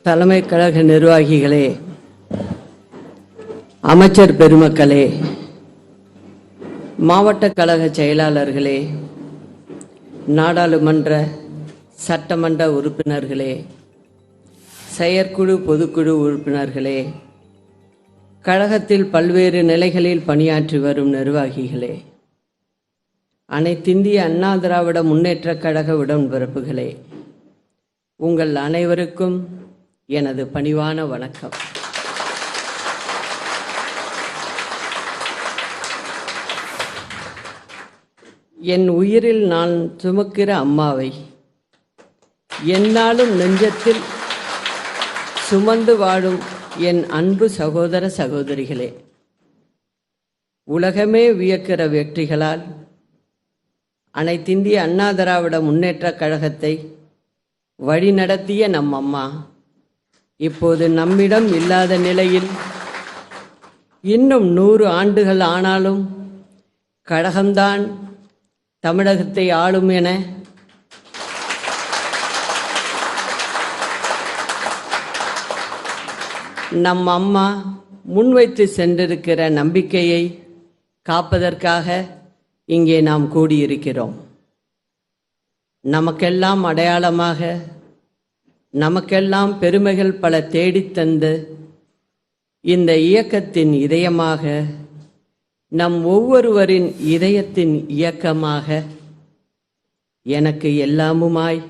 தலைமை கழக நிர்வாகிகளே, அமைச்சர் பெருமக்களே, மாவட்ட கழக செயலாளர்களே, நாடாளுமன்ற சட்டமன்ற உறுப்பினர்களே, செயற்குழு பொதுக்குழு உறுப்பினர்களே, கழகத்தில் பல்வேறு நிலைகளில் பணியாற்றி வரும் நிர்வாகிகளே, அனைத்திந்திய அண்ணா திராவிட முன்னேற்றக் கழக உடன்பிறப்புகளே, உங்கள் அனைவருக்கும் எனது பணிவான வணக்கம். என் உயிரில் நான் சுமக்கிற அம்மாவை எந்நாளும் நெஞ்சத்தில் சுமந்து வாழும் என் அன்பு சகோதர சகோதரிகளே, உலகமே வியக்கிற வெற்றிகளால் அனைத்திந்திய அண்ணா திராவிட முன்னேற்றக் கழகத்தை வழிநடத்திய நம் அம்மா இப்போது நம்மிடம் இல்லாத நிலையில் இன்னும் 100 ஆண்டுகள் ஆனாலும் கழகம்தான் தமிழகத்தை ஆளும் என நம் அம்மா முன்வைத்து சென்றிருக்கிற நம்பிக்கையை காப்பதற்காக இங்கே நாம் கூடியிருக்கிறோம். நமக்கெல்லாம் அடையாளமாக, நமக்கெல்லாம் பெருமைகள் பல தேடித்தந்து இந்த இயக்கத்தின் இதயமாக, நம் ஒவ்வொருவரின் இதயத்தின் இயக்கமாக, எனக்கு எல்லாமுமாய்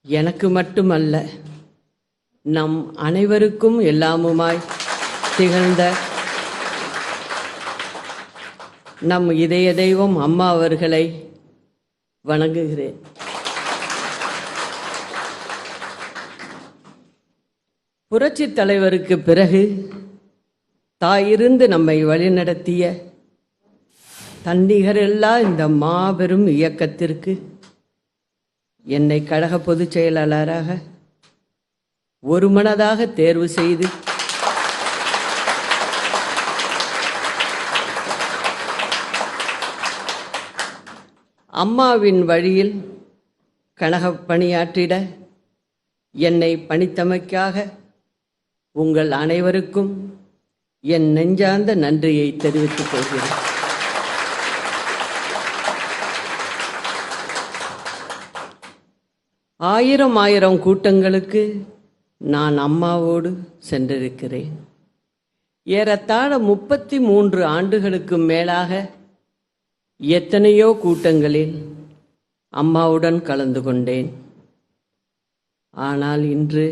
எனக்கு மட்டுமல்ல நம் அனைவருக்கும் எல்லாமுமாய் திகழ்ந்த நம் இதய தெய்வம் அம்மா அவர்களை வணங்குகிறேன். புரட்சித் தலைவருக்கு பிறகு தாயிருந்து நம்மை வழிநடத்திய தன்னிகரில்லா இந்த மாபெரும் இயக்கத்திற்கு என்னை கழக பொதுச் செயலாளராக ஒருமனதாக தேர்வு செய்து அம்மாவின் வழியில் கழக பணியாற்றிட என்னை பணித்தமைக்காக உங்கள் அனைவருக்கும் என் நெஞ்சார்ந்த நன்றியை தெரிவித்துக் கொள்கிறேன். ஆயிரம் கூட்டங்களுக்கு நான் அம்மாவோடு சென்றிருக்கிறேன். ஏறத்தாழ 33 ஆண்டுகளுக்கு மேலாக எத்தனையோ கூட்டங்களில் அம்மாவுடன் கலந்து கொண்டேன். ஆனால் இன்று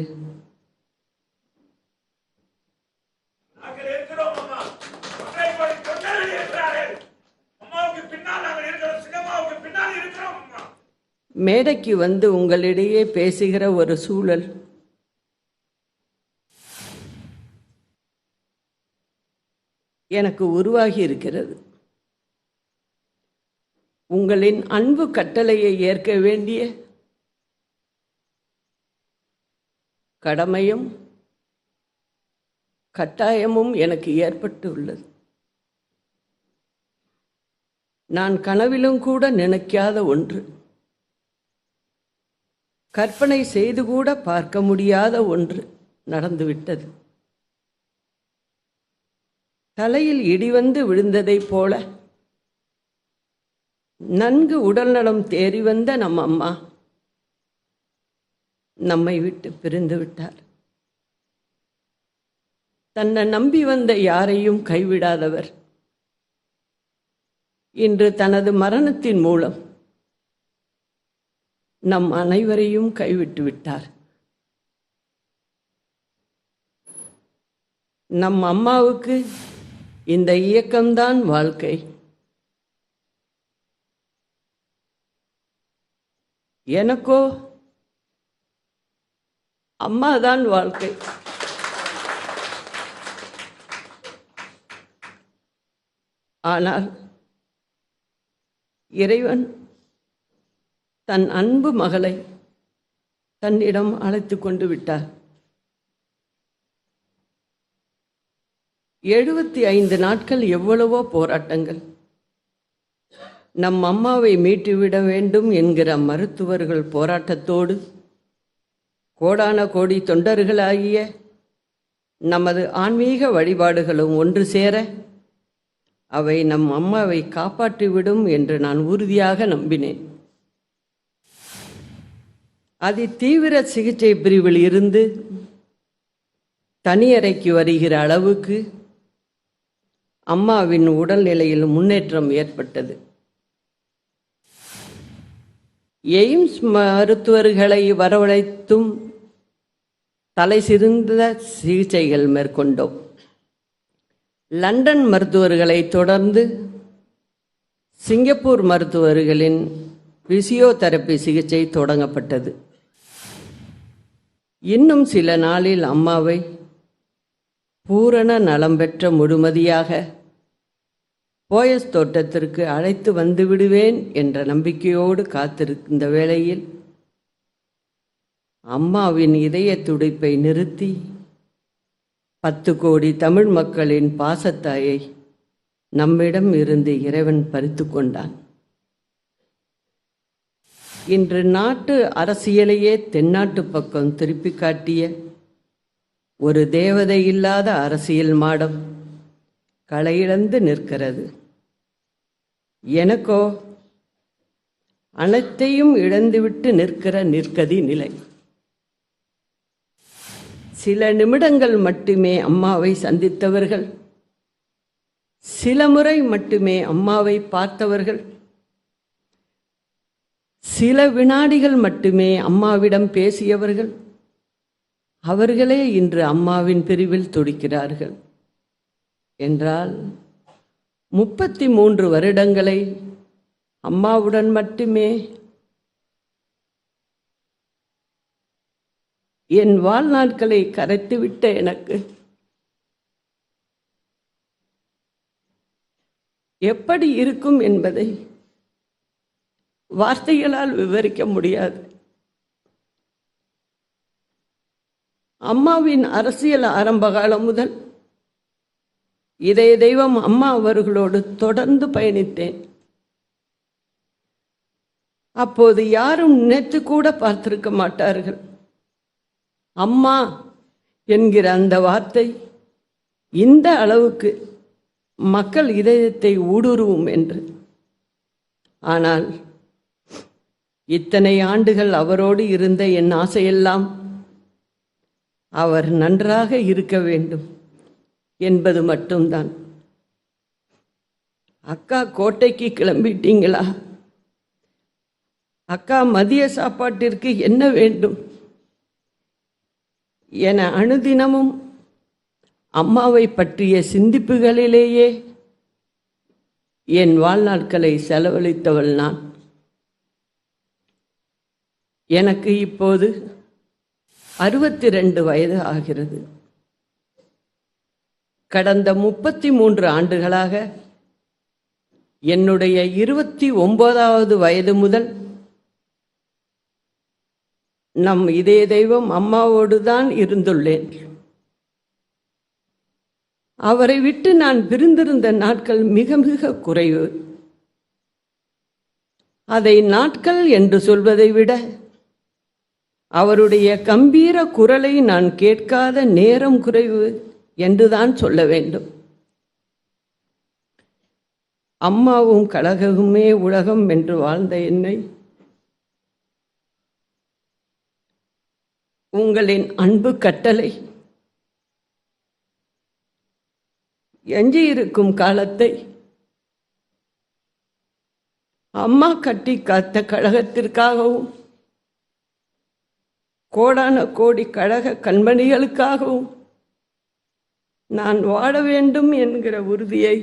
மேடைக்கு வந்து உங்களிடையே பேசுகிற ஒரு சூழல் எனக்கு உருவாகி இருக்கிறது. உங்களின் அன்பு கட்டளையை ஏற்க வேண்டிய கடமையும் கட்டாயமும் எனக்கு ஏற்பட்டு உள்ளது. நான் கனவிலும் கூட நினைக்காத ஒன்று, கற்பனை செய்து கூட பார்க்க முடியாத ஒன்று நடந்துவிட்டது. தலையில் இடி வந்து விழுந்ததைப் போல நன்கு உடல்நலம் தேறி வந்த நம் அம்மா நம்மை விட்டு பிரிந்து விட்டார். தன்னை நம்பி வந்த யாரையும் கைவிடாதவர் இன்று தனது மரணத்தின் மூலம் நம் அனைவரையும் கைவிட்டு விட்டார். நம் அம்மாவுக்கு இந்த இயக்கம்தான் வாழ்க்கை. எனக்கோ அம்மாதான் வாழ்க்கை. ஆனால் இறைவன் தன் அன்பு மகளை தன்னிடம் அழைத்து கொண்டு விட்டார். 75 நாட்கள் எவ்வளவோ போராட்டங்கள், நம் அம்மாவை மீட்டுவிட வேண்டும் என்கிற மருத்துவர்கள் போராட்டத்தோடு கோடான கோடி தொண்டர்களாகிய நமது ஆன்மீக வழிபாடுகளும் ஒன்று சேர அவை நம் அம்மாவை காப்பாற்றிவிடும் என்று நான் உறுதியாக நம்பினேன். தீவிர சிகிச்சை பிரிவில் இருந்து தனியறைக்கு வருகிற அளவுக்கு அம்மாவின் உடல்நிலையில் முன்னேற்றம் ஏற்பட்டது. எய்ம்ஸ் மருத்துவர்களை வரவழைத்தும் தலை சிறந்த சிகிச்சைகள் மேற்கொண்டோம். லண்டன் மருத்துவர்களை தொடர்ந்து சிங்கப்பூர் மருத்துவர்களின் பிசியோதெரப்பி சிகிச்சை தொடங்கப்பட்டது. இன்னும் சில நாளில் அம்மாவை பூரண நலம் பெற்ற முழுமதியாக போயஸ் தோட்டத்திற்கு அழைத்து வந்து விடுவேன் என்ற நம்பிக்கையோடு காத்திருந்த வேளையில் அம்மாவின் இதய துடிப்பை நிறுத்தி 10 கோடி தமிழ் மக்களின் பாசத்தாயை நம்மிடம் இருந்து இறைவன் பறித்து கொண்டான். இன்று நாட்டு அரசியலையே தென்னாட்டு பக்கம் திருப்பி காட்டிய ஒரு தேவதை இல்லாத அரசியல் மாடம் களையிழந்து நிற்கிறது. எனக்கோ அனைத்தையும் இழந்துவிட்டு நிற்கிற நிற்கதி நிலை. சில நிமிடங்கள் மட்டுமே அம்மாவை சந்தித்தவர்கள், சில முறை மட்டுமே அம்மாவை பார்த்தவர்கள், சில வினாடிகள் மட்டுமே அம்மாவிடம் பேசியவர்கள், அவர்களே இன்று அம்மாவின் பிரிவில் துடிக்கிறார்கள் என்றால் 33 வருடங்களை அம்மாவுடன் மட்டுமே என் வாழ்நாட்களை கரைத்துவிட்ட எனக்கு எப்படி இருக்கும் என்பதை வார்த்தைகளால் விவரிக்க முடியாது. அம்மாவின் அரசியல் ஆரம்ப காலம் முதல் இதய தெய்வம் அம்மா அவர்களோடு தொடர்ந்து பயணித்தேன். அப்போது யாரும் நினைத்து கூட பார்த்திருக்க மாட்டார்கள் அம்மா என்கிற அந்த வார்த்தை இந்த அளவுக்கு மக்கள் இதயத்தை ஊடுருவும் என்று. ஆனால் இத்தனை ஆண்டுகள் அவரோடு இருந்த என் ஆசையெல்லாம் அவர் நன்றாக இருக்க வேண்டும் என்பது மட்டும்தான். அக்கா கோட்டைக்கு கிளம்பிட்டீங்களா? அக்கா மதிய சாப்பாட்டிற்கு என்ன வேண்டும் என அனுதினமும் அம்மாவை பற்றிய சிந்திப்புகளிலேயே என் வாழ்நாட்களை செலவழித்தவள் நான். எனக்கு இப்போது 62 வயது ஆகிறது. கடந்த 33 ஆண்டுகளாக என்னுடைய 29வது வயது முதல் நம் இதய தெய்வம் அம்மாவோடு தான் இருந்துள்ளேன். அவரை விட்டு நான் பிரிந்திருந்த நாட்கள் மிக மிக குறைவு. அதை நாட்கள் என்று சொல்வதை விட அவருடைய கம்பீர குரலை நான் கேட்காத நேரம் குறைவு என்றுதான் சொல்ல வேண்டும். அம்மாவும் கழகமுமே உலகம் என்று வாழ்ந்த என்னை உங்களின் அன்பு கட்டளை எஞ்சியிருக்கும் காலத்தை அம்மா கட்டி காத்த கழகத்திற்காகவும் கோடான கோடி கழக கண்மணிகளுக்காகவும் நான் வாழ வேண்டும் என்கிற உறுதியை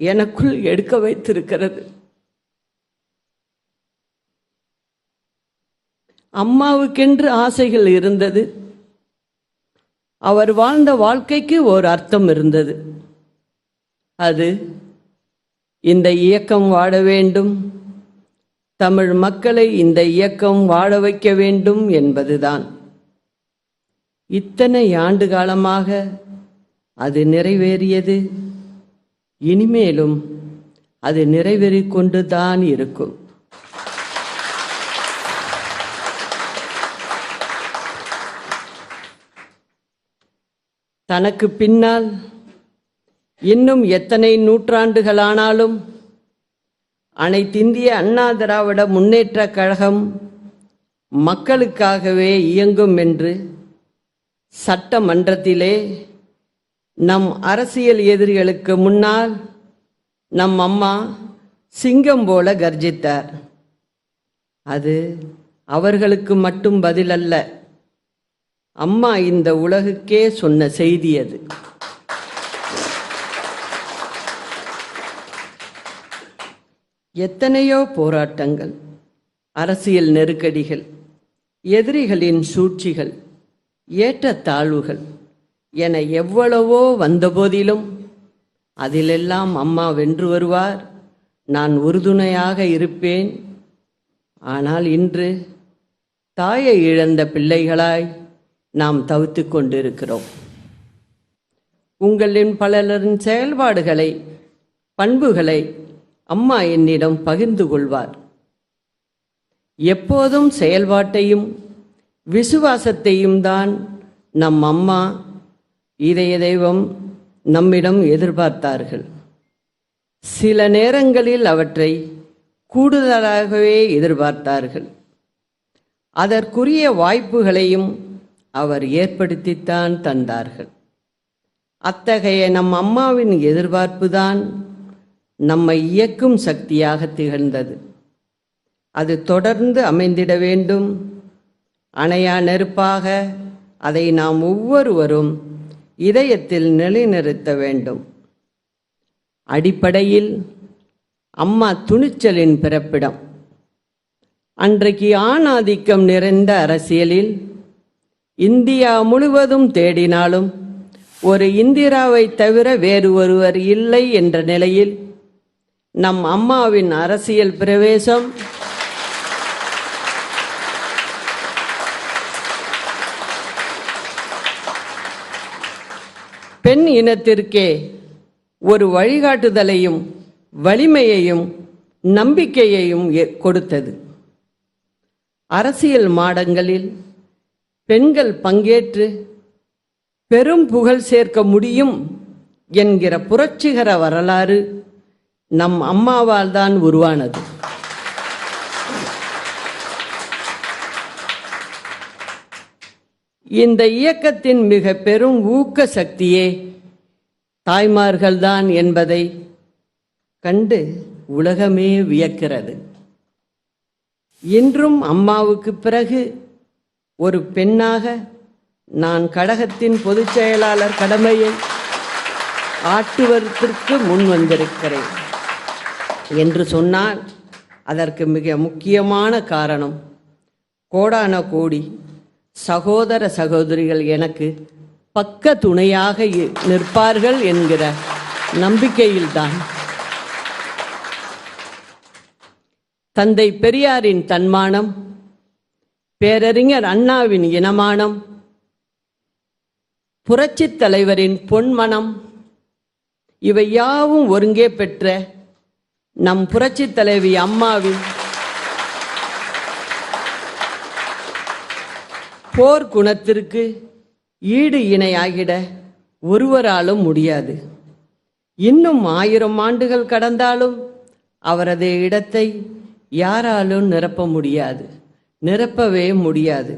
எனக்குள் எடுக்க வைத்திருக்கிறது. அம்மாவுக்கென்று ஆசைகள் இருந்தது. அவர் வாழ்ந்த வாழ்க்கைக்கு ஒரு அர்த்தம் இருந்தது. அது இந்த இயக்கம் வாழ வேண்டும், தமிழ் மக்களை இந்த இயக்கம் வாழ வைக்க வேண்டும் என்பதுதான். இத்தனை ஆண்டு காலமாக அது நிறைவேறியது. இனிமேலும் அது நிறைவேறிக் கொண்டுதான் இருக்கும். தனக்கு பின்னால் இன்னும் எத்தனை நூற்றாண்டுகளானாலும் அனைத்திந்திய அண்ணா திராவிட முன்னேற்றக் கழகம் மக்களுக்காகவே இயங்கும் என்று சட்டமன்றத்திலே நம் அரசியல் எதிரிகளுக்கு முன்னால் நம் அம்மா சிங்கம் போல கர்ஜித்தார். அது அவர்களுக்கு மட்டும் பதிலல்ல, அம்மா இந்த உலகுக்கே சொன்ன செய்தி அது. எத்தனையோ போராட்டங்கள், அரசியல் நெருக்கடிகள், எதிரிகளின் சூழ்ச்சிகள், ஏற்றத்தாழ்வுகள் என எவ்வளவோ வந்தபோதிலும் அதிலெல்லாம் அம்மா வென்று வருவார், நான் உறுதுணையாக இருப்பேன். ஆனால் இன்று தாயை இழந்த பிள்ளைகளாய் நாம் தவித்துக் கொண்டிருக்கிறோம். உங்களின் பலரின் செயல்பாடுகளை, பண்புகளை அம்மா என்னிடம் பகிர்ந்து கொள்வார். எப்போதும் செயல்பாட்டையும் விசுவாசத்தையும் தான் நம் அம்மா இதய தெய்வம் நம்மிடம் எதிர்பார்த்தார்கள். சில நேரங்களில் அவற்றை கூடுதலாகவே எதிர்பார்த்தார்கள். அதற்குரிய வாய்ப்புகளையும் அவர் ஏற்படுத்தித்தான் தந்தார்கள். அத்தகைய நம் அம்மாவின் எதிர்பார்ப்புதான் நம்மை இயக்கும் சக்தியாக திகழ்ந்தது. அது தொடர்ந்து அமைந்திட வேண்டும். அணையா நெருப்பாக அதை நாம் ஒவ்வொருவரும் இதயத்தில் நிலைநிறுத்த வேண்டும். அடிப்படையில் அம்மா துணிச்சலின் பிறப்பிடம். அன்றைக்கு ஆணாதிக்கம் நிறைந்த அரசியலில் இந்தியா முழுவதும் தேடினாலும் ஒரு இந்திராவை தவிர வேறு ஒருவர் இல்லை என்ற நிலையில் நம் அம்மாவின் அரசியல் பிரவேசம் பெண் இனத்திற்கே ஒரு வழிகாட்டுதலையும் வலிமையையும் நம்பிக்கையையும் கொடுத்தது. அரசியல் மாடங்களில் பெண்கள் பங்கேற்று பெரும் புகழ் சேர்க்க முடியும் என்கிற புரட்சிகர வரலாறு நம் அம்மாவால் தான் உருவானது. இந்த இயக்கத்தின் மிக பெரும் ஊக்க சக்தியே தாய்மார்கள்தான் என்பதை கண்டு உலகமே வியக்கிறது. இன்றும் அம்மாவுக்கு பிறகு ஒரு பெண்ணாக நான் கழகத்தின் பொதுச் செயலாளர் கடமையை ஆற்றுவதற்கு முன் வந்திருக்கிறேன் என்று சொன்னால் அதற்கு மிக முக்கியமான காரணம் கோடான கோடி சகோதர சகோதரிகள் எனக்கு பக்க துணையாக நிற்பார்கள் என்கிற நம்பிக்கையில்தான். தந்தை பெரியாரின் தன்மானம், பேரறிஞர் அண்ணாவின் இனமானம், புரட்சித் தலைவரின் பொன்மனம், இவை யாவும் ஒருங்கே பெற்ற நம் புரட்சித் தலைவி அம்மாவின் போர் குணத்திற்கு ஈடு இணையாகிட ஒருவராலும் முடியாது. இன்னும் 1000 ஆண்டுகள் கடந்தாலும் அவரது இடத்தை யாராலும் நிரப்ப முடியாது, நிரப்பவே முடியாது.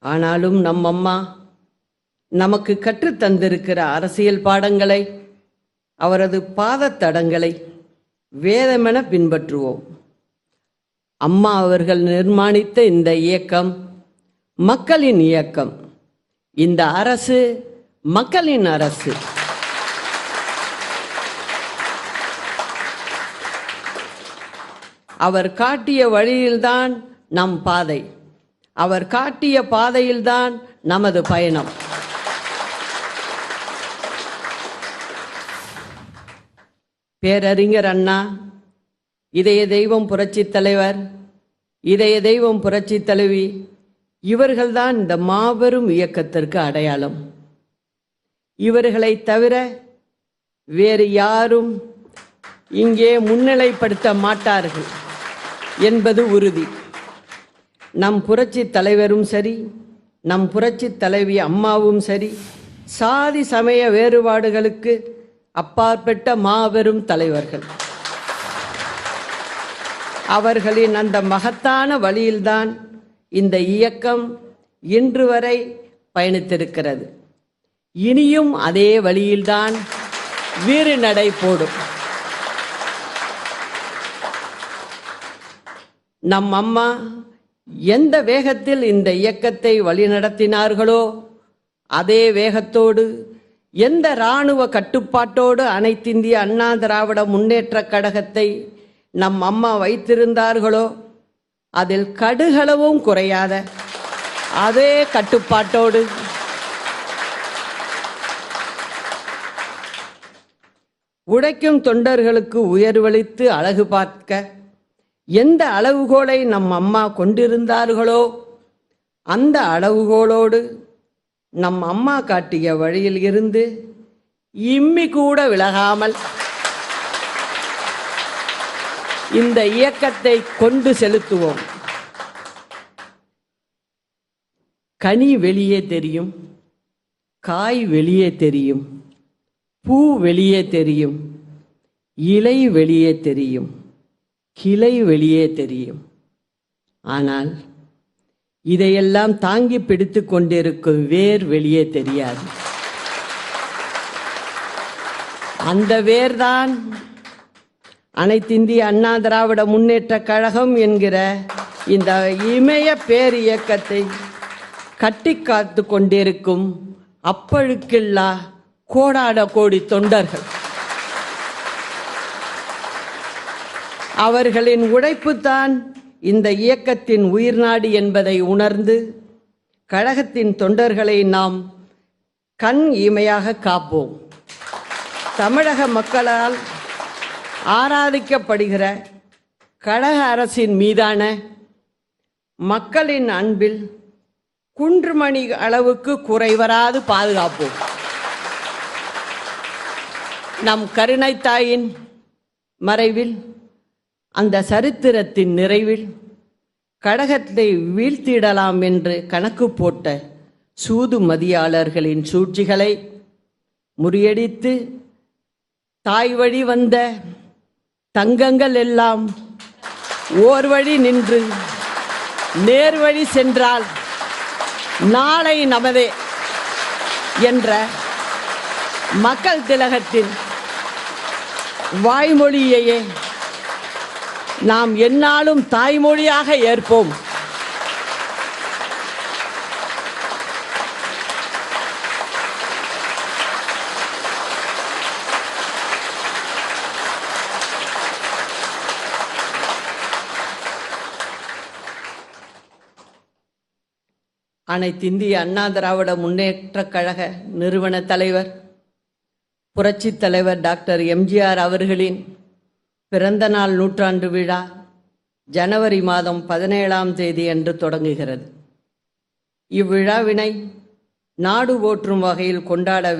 ஆனாலும் நம் அம்மா நமக்கு கற்றுத்தந்திருக்கிற அரசியல் பாடங்களை, அவரது பாதத்தடங்களை வேதமென பின்பற்றுவோம். அம்மா அவர்கள் நிர்மாணித்த இந்த இயக்கம் மக்களின் இயக்கம். இந்த அரசு மக்களின் அரசு. அவர் காட்டிய வழியில்தான் நம் பாதை, அவர் காட்டிய பாதையில்தான் நமது பயணம். பேரறிஞர் அண்ணா, இதய தெய்வம் புரட்சித் தலைவர், இதய தெய்வம் புரட்சித் தலைவி, இவர்கள்தான் இந்த மாபெரும் இயக்கத்திற்கு அடையாளம். இவர்களை தவிர வேறு யாரும் இங்கே முன்னிலைப்படுத்த மாட்டார்கள் என்பது உறுதி. நம் புரட்சி தலைவரும் சரி, நம் புரட்சி தலைவி அம்மாவும் சரி, சாதி சமய வேறுபாடுகளுக்கு அப்பாற்பட்ட மாபெரும் தலைவர்கள். அவர்களின் அந்த மகத்தான வழியில்தான் இந்த இயக்கம் இன்று வரை பயணித்திருக்கிறது. இனியும் அதே வழியில்தான் வீறு நடை போடும். நம் அம்மா எந்த வேகத்தில் இந்த இயக்கத்தை வழிநடத்தினார்களோ அதே வேகத்தோடு, எந்த இராணுவ கட்டுப்பாட்டோடு அனைத்திந்திய அண்ணா திராவிட முன்னேற்றக் கழகத்தை நம் அம்மா வைத்திருந்தார்களோ அதில் கடுகளவும் குறையாத அதே கட்டுப்பாட்டோடு உழைக்கும் தொண்டர்களுக்கு உயர்வளித்து அழகு பார்க்க எந்த அளவுகோலை நம் அம்மா கொண்டிருந்தார்களோ அந்த அளவுகோலோடு நம் அம்மா காட்டிய வழியில் இருந்து இம்மி கூட விலகாமல் இந்த இயக்கத்தை கொண்டு செலுத்துவோம். கனி வெளியே தெரியும், காய் வெளியே தெரியும், பூ வெளியே தெரியும், இலை வெளியே தெரியும், கிளை வெளியே தெரியும். ஆனால் இதையெல்லாம் தாங்கி பிடித்து கொண்டிருக்கும் வேர் வெளியே தெரியாது. அந்த வேர்தான் அனைத்திந்திய அண்ணா திராவிட முன்னேற்றக் கழகம் என்கிற இந்த இமய பேர் இயக்கத்தை கட்டி காத்து கொண்டிருக்கும் அப்பழுக்கில்லா கோடான கோடி தொண்டர்கள். அவர்களின் உழைப்புத்தான் இந்த இயக்கத்தின் உயிர்நாடி என்பதை உணர்ந்து கழகத்தின் தொண்டர்களை நாம் கண் இமையாக காப்போம். தமிழக மக்களால் ஆராதிக்கப்படுகிற கழக அரசின் மீதான மக்களின் அன்பில் குன்றுமணி அளவுக்கு குறைவராது பாதுகாப்போம். நம் கருணை தாயின் மறைவில், அந்த சரித்திரத்தின் நிறைவில் கழகத்தை வீழ்த்திடலாம் என்று கணக்கு போட்ட சூது மதியாளர்களின் சூழ்ச்சிகளை முறியடித்து தாய் வழி வந்த தங்கங்கள் எல்லாம் ஓர் வழி நின்று நேர்வழி சென்றால் நாளை நமதே என்ற மக்கள் திலகத்தின் வாய்மொழியையே நாம் எந்நாளும் தாய்மொழியாக ஏற்போம். அனைத்திந்திய அண்ணா திராவிட முன்னேற்றக் கழக நிறுவன தலைவர் புரட்சித் தலைவர் டாக்டர் எம்ஜிஆர் அவர்களின் பிறந்தநாள் நூற்றாண்டு விழா ஜனவரி மாதம் 17ஆம் தேதி அன்று தொடங்குகிறது. இவ்விழாவினை நாடு போற்றும் வகையில் கொண்டாட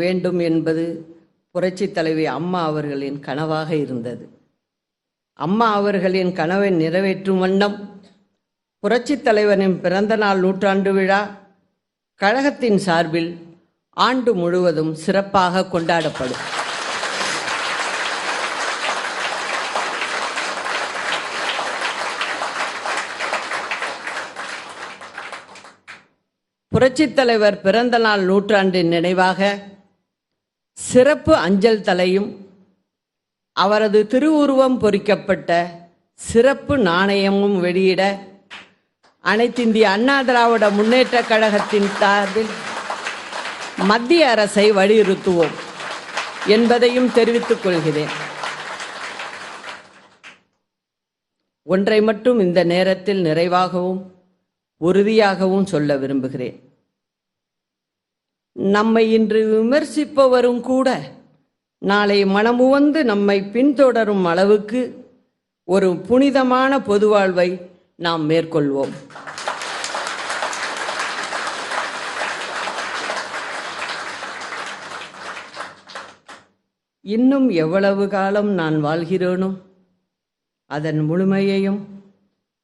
வேண்டும் என்பது புரட்சித் தலைவி அம்மா அவர்களின் கனவாக இருந்தது. அம்மா அவர்களின் கனவை நிறைவேற்றும் வண்ணம் புரட்சித் தலைவரின் பிறந்தநாள் நூற்றாண்டு விழா கழகத்தின் சார்பில் ஆண்டு முழுவதும் சிறப்பாக கொண்டாடப்படும். புரட்சித் தலைவர் பிறந்தநாள் நூற்றாண்டின் நினைவாக சிறப்பு அஞ்சல் தலையும் அவரது திருவுருவம் பொறிக்கப்பட்ட சிறப்பு நாணயமும் வெளியிட அனைத்திந்திய அண்ணா திராவிட முன்னேற்றக் கழகத்தின் சார்பில் மத்திய அரசை வலியுறுத்துவோம் என்பதையும் தெரிவித்துக் கொள்கிறேன். ஒன்றை மட்டும் இந்த நேரத்தில் நிறைவாகவும் உறுதியாகவும் சொல்ல விரும்புகிறேன். நம்மை இன்று விமர்சிப்பவரும் கூட நாளை மனமுவந்து நம்மை பின்தொடரும் அளவுக்கு ஒரு புனிதமான பொது வாழ்வை நாம் மேற்கொள்வோம். இன்னும் எவ்வளவு காலம் நான் வாழ்கிறேனோ அதன் முழுமையையும்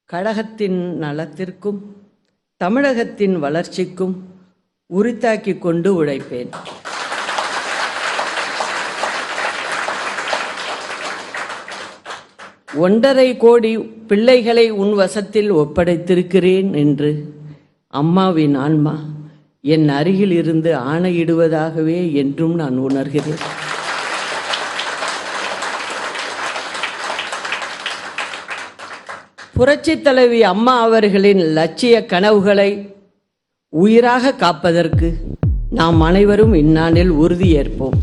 கழகத்தின் நலத்திற்கும் தமிழகத்தின் வளர்ச்சிக்கும் உரித்தாக்கிக் கொண்டு உழைப்பேன். ஒன்றரை கோடி பிள்ளைகளை உன் வசத்தில் ஒப்படைத்திருக்கிறேன் என்று அம்மாவின் ஆன்மா என் அருகில் இருந்து ஆணையிடுவதாகவே என்றும் நான் உணர்கிறேன். புரட்சித் தலைவி அம்மா அவர்களின் லட்சிய கனவுகளை உயிராக காப்பதற்கு நாம் அனைவரும் இந்நாளில் உறுதியேற்போம்.